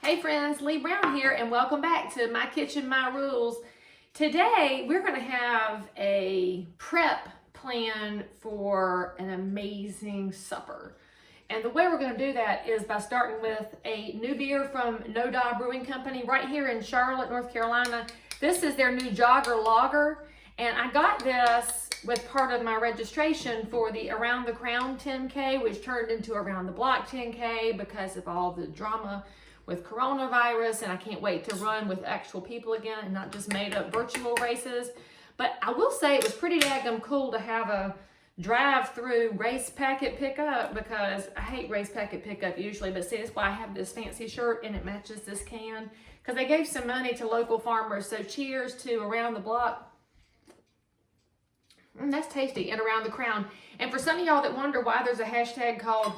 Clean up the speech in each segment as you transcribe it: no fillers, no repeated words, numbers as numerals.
Hey friends, Leigh Brown here and welcome back to My Kitchen, My Rules. Today we're going to have a prep plan for an amazing supper. And the way we're going to do that is by starting with a new beer from 𝙏𝙀𝘼𝘾𝙃 Brewing Company right here in Charlotte, North Carolina. This is their new Jogger Lager, and I got this with part of my registration for the Around the Crown 10K, which turned into Around the Block 10K because of all the drama with coronavirus, and I can't wait to run with actual people again and not just made up virtual races. But I will say it was pretty daggum cool to have a drive-through race packet pickup, because I hate race packet pickup usually, but see, that's why I have this fancy shirt and it matches this can, because they gave some money to local farmers. So cheers to Around the Block. That's tasty. And Around the Crown. And for some of y'all that wonder why there's a hashtag called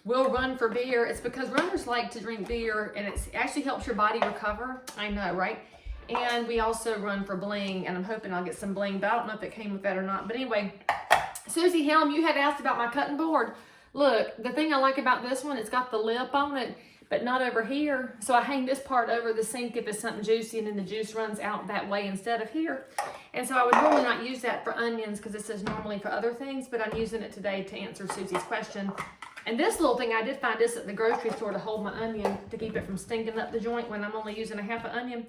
We'll Run for Beer, it's because runners like to drink beer and it actually helps your body recover. I know, right? And we also run for bling, and I'm hoping I'll get some bling, but I don't know if it came with that or not. But anyway, Susie Helm, you had asked about my cutting board. Look, the thing I like about this one, it's got the lip on it, but not over here. So I hang this part over the sink if it's something juicy, and then the juice runs out that way instead of here. And so I would normally not use that for onions because this is normally for other things, but I'm using it today to answer Susie's question. And this little thing, I did find this at the grocery store to hold my onion, to keep it from stinking up the joint when I'm only using a half an onion.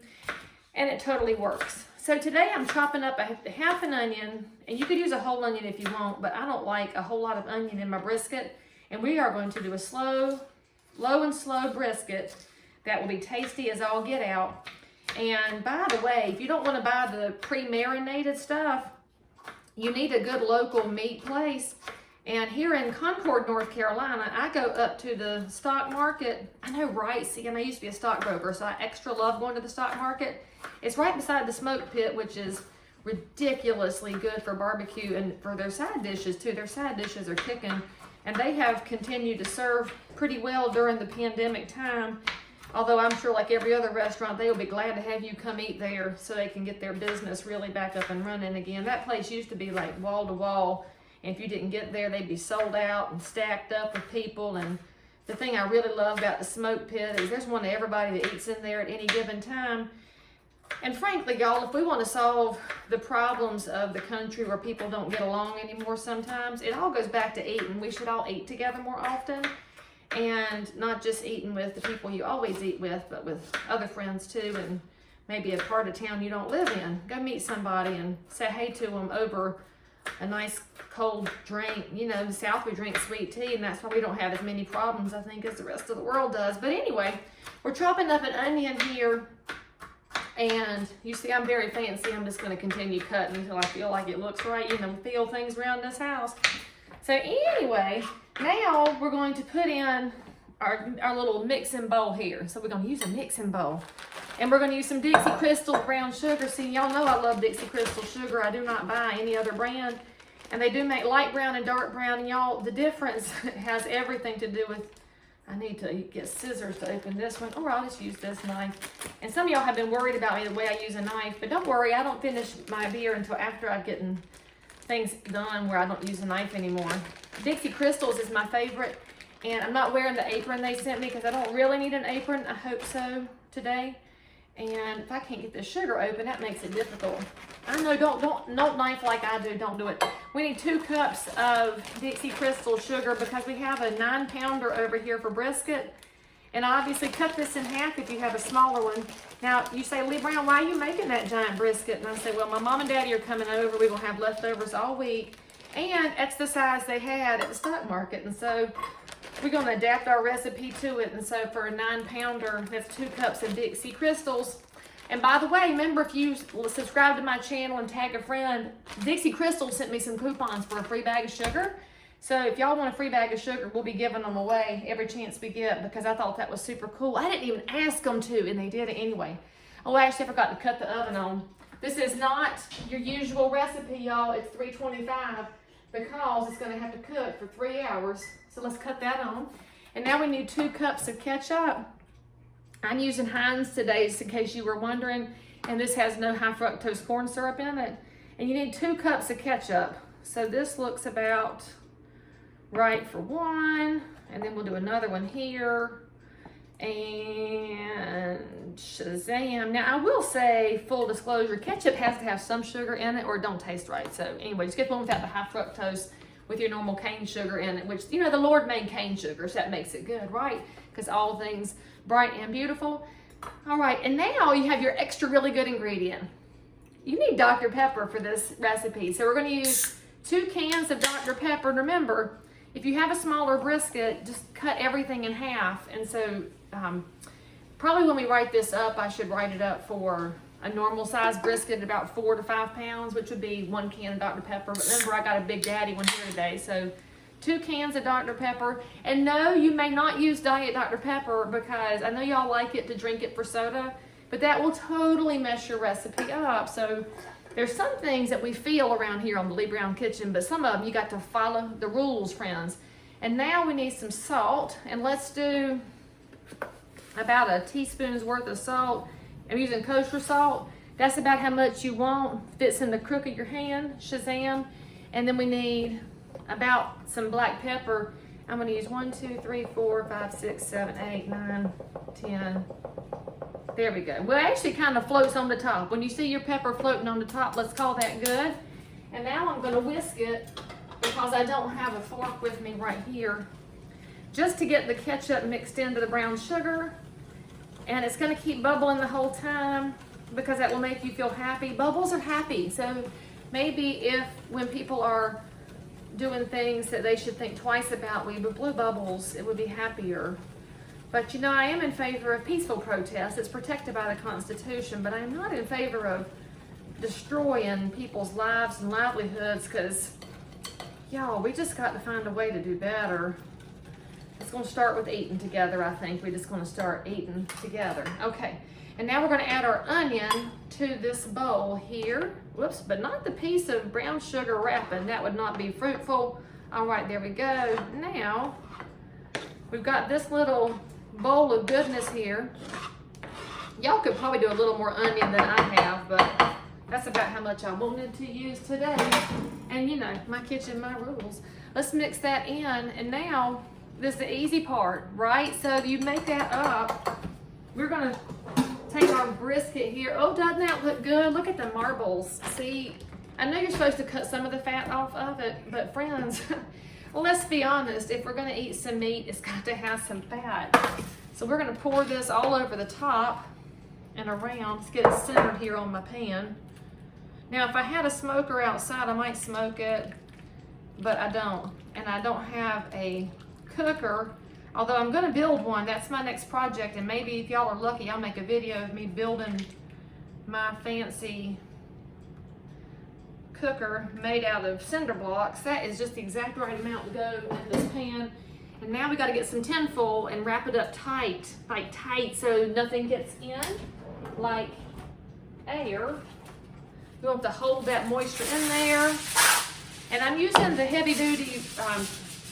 And it totally works. So today I'm chopping up a half an onion, and you could use a whole onion if you want, but I don't like a whole lot of onion in my brisket. And we are going to do a low and slow brisket that will be tasty as all get out. And by the way, if you don't want to buy the pre-marinated stuff, you need a good local meat place. And here in Concord, North Carolina, I go up to the stock market. I know, right? See, and I used to be a stockbroker, so I extra love going to the stock market. It's right beside the smoke pit, which is ridiculously good for barbecue and for their side dishes too. Their side dishes are kicking, and they have continued to serve pretty well during the pandemic time. Although I'm sure, like every other restaurant, they will be glad to have you come eat there so they can get their business really back up and running again. That place used to be like wall to wall. And if you didn't get there, they'd be sold out and stacked up with people. And the thing I really love about the smoke pit is there's one to everybody that eats in there at any given time. And frankly, y'all, if we want to solve the problems of the country where people don't get along anymore sometimes, it all goes back to eating. We should all eat together more often. And not just eating with the people you always eat with, but with other friends too. And maybe a part of town you don't live in. Go meet somebody and say hey to them over a nice cold drink. You know, in the South we drink sweet tea, and that's why we don't have as many problems, I think, as the rest of the world does. But anyway, we're chopping up an onion here, and you see I'm very fancy. I'm just going to continue cutting until I feel like it looks right. You know, feel things around this house. So anyway, now we're going to put in our little mixing bowl here. So we're going to use a mixing bowl. And we're going to use some Dixie Crystals brown sugar. See, y'all know I love Dixie Crystals Sugar. I do not buy any other brand. And they do make light brown and dark brown. And y'all, the difference has everything to do with, I need to get scissors to open this one, or I'll just use this knife. And some of y'all have been worried about me the way I use a knife. But don't worry, I don't finish my beer until after I've gotten things done where I don't use a knife anymore. Dixie Crystals is my favorite. And I'm not wearing the apron they sent me because I don't really need an apron. I hope so today. And if I can't get the sugar open, that makes it difficult. I know, don't knife like I do, don't do it. We need 2 cups of Dixie Crystals Sugar because we have a 9-pounder over here for brisket. And I obviously cut this in half if you have a smaller one. Now, you say, Leigh Brown, why are you making that giant brisket? And I say, well, my mom and daddy are coming over. We're going to have leftovers all week. And that's the size they had at the stock market. And so we're going to adapt our recipe to it. And so for a 9-pounder, that's 2 cups of Dixie Crystals. And by the way, remember, if you subscribe to my channel and tag a friend, Dixie Crystals sent me some coupons for a free bag of sugar. So if y'all want a free bag of sugar, we'll be giving them away every chance we get, because I thought that was super cool. I didn't even ask them to, and they did it anyway. Oh, actually, I forgot to cut the oven on. This is not your usual recipe, y'all. It's 325 because it's going to have to cook for 3 hours. So let's cut that on. And now we need 2 cups of ketchup. I'm using Heinz today, just in case you were wondering. And this has no high fructose corn syrup in it. And you need 2 cups of ketchup. So this looks about right for one. And then we'll do another one here. And Shazam. Now, I will say, full disclosure, ketchup has to have some sugar in it or it don't taste right. So anyway, just get one without the high fructose with your normal cane sugar in it, which, you know, the Lord made cane sugar, so that makes it good, right? Because all things bright and beautiful. All right, and now you have your extra really good ingredient. You need Dr. Pepper for this recipe. So we're gonna use 2 cans of Dr. Pepper. And remember, if you have a smaller brisket, just cut everything in half. And so probably when we write this up, I should write it up for a normal size brisket, about 4 to 5 pounds, which would be 1 can of Dr. Pepper. But remember, I got a Big Daddy one here today. So 2 cans of Dr. Pepper. And no, you may not use Diet Dr. Pepper because I know y'all like it to drink it for soda, but that will totally mess your recipe up. So there's some things that we feel around here on the Leigh Brown Kitchen, but some of them you got to follow the rules, friends. And now we need some salt, and let's do about a teaspoon's worth of salt. I'm using kosher salt. That's about how much you want. Fits in the crook of your hand, Shazam. And then we need about some black pepper. I'm gonna use 1, 2, 3, 4, 5, 6, 7, 8, 9, 10. There we go. Well, it actually kind of floats on the top. When you see your pepper floating on the top, let's call that good. And now I'm gonna whisk it because I don't have a fork with me right here, just to get the ketchup mixed into the brown sugar. And it's gonna keep bubbling the whole time because that will make you feel happy. Bubbles are happy. So maybe when people are doing things that they should think twice about, we would blow bubbles, it would be happier. But you know, I am in favor of peaceful protest. It's protected by the Constitution, but I'm not in favor of destroying people's lives and livelihoods because, y'all, we just got to find a way to do better. It's gonna start with eating together, I think. We're just gonna start eating together. Okay, and now we're gonna add our onion to this bowl here. Whoops, but not the piece of brown sugar wrapping. That would not be fruitful. All right, there we go. Now, we've got this little bowl of goodness here. Y'all could probably do a little more onion than I have, but that's about how much I wanted to use today. And you know, my kitchen, my rules. Let's mix that in, and now, this is the easy part, right? So you make that up. We're gonna take our brisket here. Oh, doesn't that look good? Look at the marbles. See, I know you're supposed to cut some of the fat off of it, but friends, well, let's be honest, if we're gonna eat some meat, it's got to have some fat. So we're gonna pour this all over the top and around. Let's get it centered here on my pan. Now, if I had a smoker outside, I might smoke it, but I don't. And I don't have a cooker, although I'm gonna build one. That's my next project, and maybe if y'all are lucky, I'll make a video of me building my fancy cooker made out of cinder blocks. That is just the exact right amount to go in this pan. And now we got to get some tin foil and wrap it up tight, like tight, so nothing gets in, like air. You want to hold that moisture in there. And I'm using the heavy duty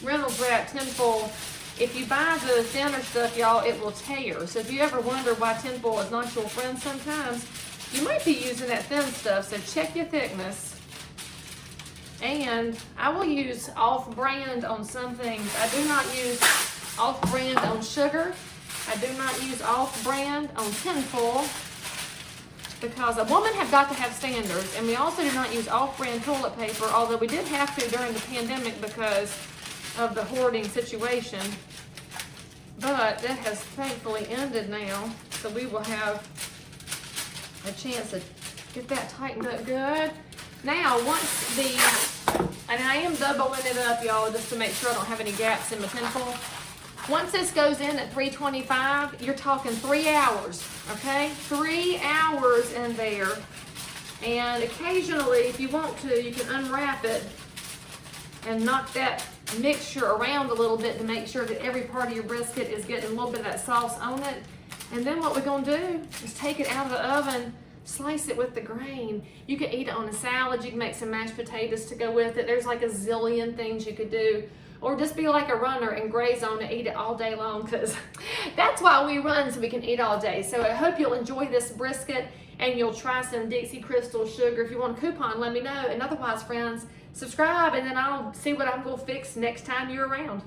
Reynolds wrap tin foil. If you buy the thinner stuff, y'all, it will tear. So if you ever wonder why tin foil is not your friend sometimes, you might be using that thin stuff, so check your thickness. And I will use off-brand on some things. I do not use off-brand on sugar. I do not use off-brand on tin foil because a woman have got to have standards. And we also do not use off-brand toilet paper, although we did have to during the pandemic because of the hoarding situation. But that has thankfully ended now, so we will have a chance to get that tightened up good. Now, and I am doubling it up, y'all, just to make sure I don't have any gaps in my tin foil. Once this goes in at 325, you're talking 3 hours, okay? 3 hours in there. And occasionally, if you want to, you can unwrap it and knock that mixture around a little bit to make sure that every part of your brisket is getting a little bit of that sauce on it. And then what we're gonna do is take it out of the oven, slice it with the grain. You can eat it on a salad. You can make some mashed potatoes to go with it. There's like a zillion things you could do. Or just be like a runner and graze on it, eat it all day long, because that's why we run, so we can eat all day. So I hope you'll enjoy this brisket and you'll try some Dixie Crystals Sugar. If you want a coupon, let me know. And otherwise, friends, subscribe, and then I'll see what I'm gonna fix next time you're around.